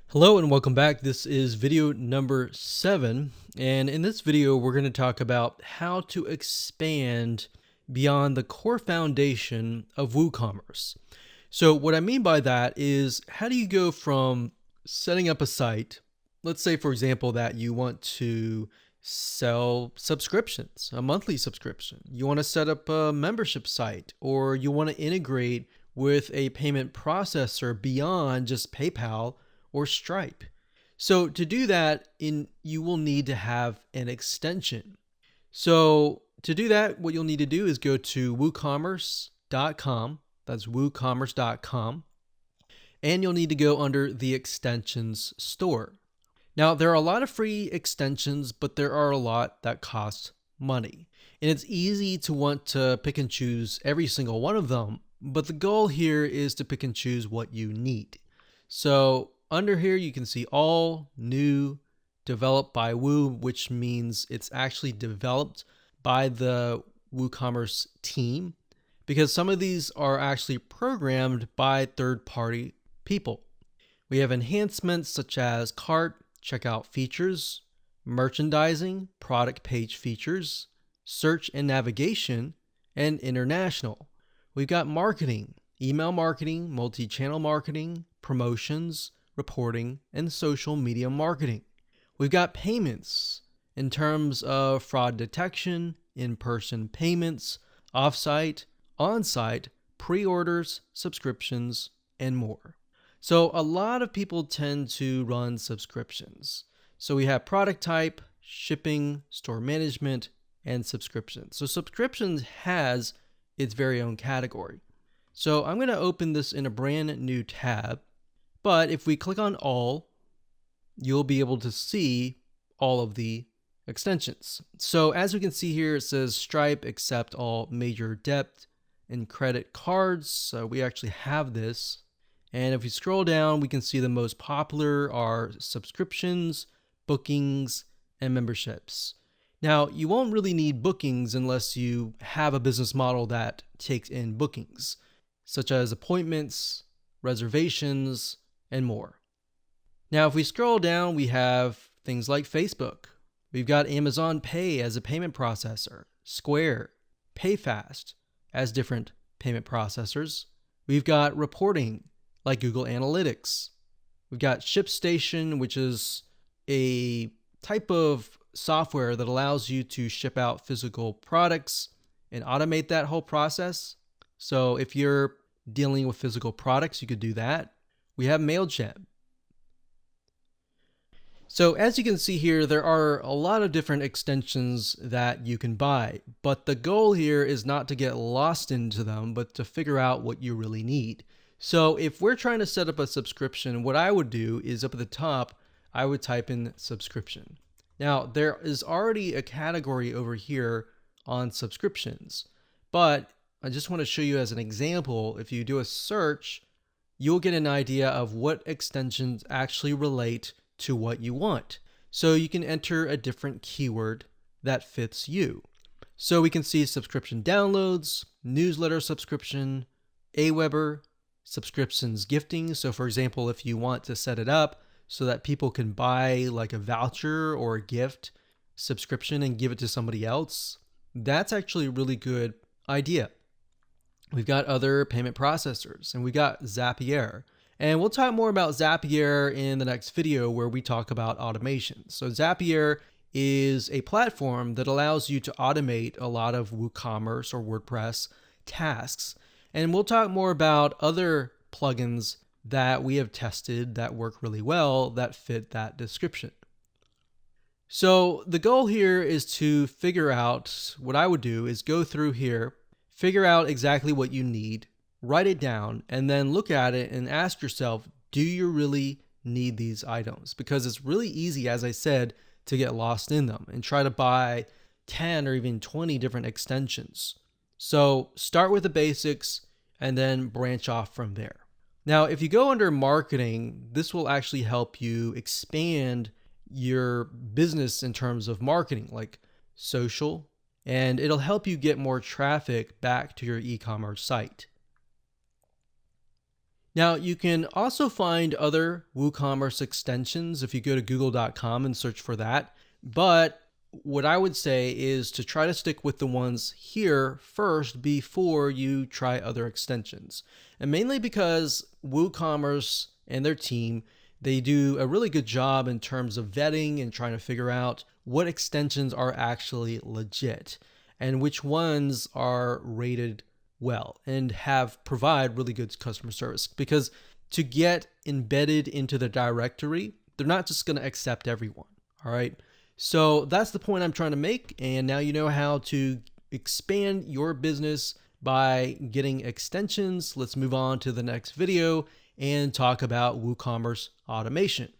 Hello and welcome back. This is video number 7. And in this video, we're going to talk about how to expand beyond the core foundation of WooCommerce. So what I mean by that is, how do you go from setting up a site? Let's say, for example, that you want to sell subscriptions, a monthly subscription. You want to set up a membership site, or you want to integrate with a payment processor beyond just PayPal or Stripe. So to do that, you will need to have an extension. So to do that, what you'll need to do is go to WooCommerce.com. That's WooCommerce.com. And you'll need to go under the extensions store. Now, there are a lot of free extensions, but there are a lot that cost money. And it's easy to want to pick and choose every single one of them, but the goal here is to pick and choose what you need. So under here, you can see all new, developed by Woo, which means it's actually developed by the WooCommerce team, because some of these are actually programmed by third-party people. We have enhancements such as cart, checkout features, merchandising, product page features, search and navigation, and international. We've got marketing, email marketing, multi-channel marketing, promotions, reporting, and social media marketing. We've got payments in terms of fraud detection, in-person payments, off-site, on-site, pre-orders, subscriptions, and more. So a lot of people tend to run subscriptions. So we have product type, shipping, store management, and subscriptions. So subscriptions has its very own category. So I'm going to open this in a brand new tab. But if we click on all, you'll be able to see all of the extensions. So as we can see here, it says Stripe accept all major debit and credit cards. So we actually have this. And if we scroll down, we can see the most popular are subscriptions, bookings, and memberships. Now, you won't really need bookings unless you have a business model that takes in bookings, such as appointments, reservations, and more. Now, if we scroll down, we have things like Facebook. We've got Amazon Pay as a payment processor, Square, PayFast as different payment processors. We've got reporting like Google Analytics. We've got ShipStation, which is a type of software that allows you to ship out physical products and automate that whole process. So if you're dealing with physical products, you could do that. We have MailChimp. So as you can see here, there are a lot of different extensions that you can buy, but the goal here is not to get lost into them, but to figure out what you really need. So if we're trying to set up a subscription, what I would do is up at the top, I would type in subscription. Now, there is already a category over here on subscriptions, but I just want to show you as an example, if you do a search, you'll get an idea of what extensions actually relate to what you want. So you can enter a different keyword that fits you. So we can see subscription downloads, newsletter subscription, Aweber, subscriptions gifting. So for example, if you want to set it up so that people can buy like a voucher or a gift subscription and give it to somebody else, that's actually a really good idea. We've got other payment processors, and we got Zapier. And we'll talk more about Zapier in the next video where we talk about automation. So Zapier is a platform that allows you to automate a lot of WooCommerce or WordPress tasks. And we'll talk more about other plugins that we have tested that work really well that fit that description. So the goal here is to figure out, what I would do is go through here, figure out exactly what you need, write it down, and then look at it and ask yourself, do you really need these items? Because it's really easy, as I said, to get lost in them and try to buy 10 or even 20 different extensions. So start with the basics and then branch off from there. Now, if you go under marketing, this will actually help you expand your business in terms of marketing, like social, and it'll help you get more traffic back to your e-commerce site. Now, you can also find other WooCommerce extensions if you go to google.com and search for that. But what I would say is to try to stick with the ones here first before you try other extensions. And mainly because WooCommerce and their team, they do a really good job in terms of vetting and trying to figure out what extensions are actually legit and which ones are rated well and provide really good customer service. Because to get embedded into the directory, they're not just going to accept everyone. All right. So that's the point I'm trying to make. And now you know how to expand your business by getting extensions. Let's move on to the next video and talk about WooCommerce automation.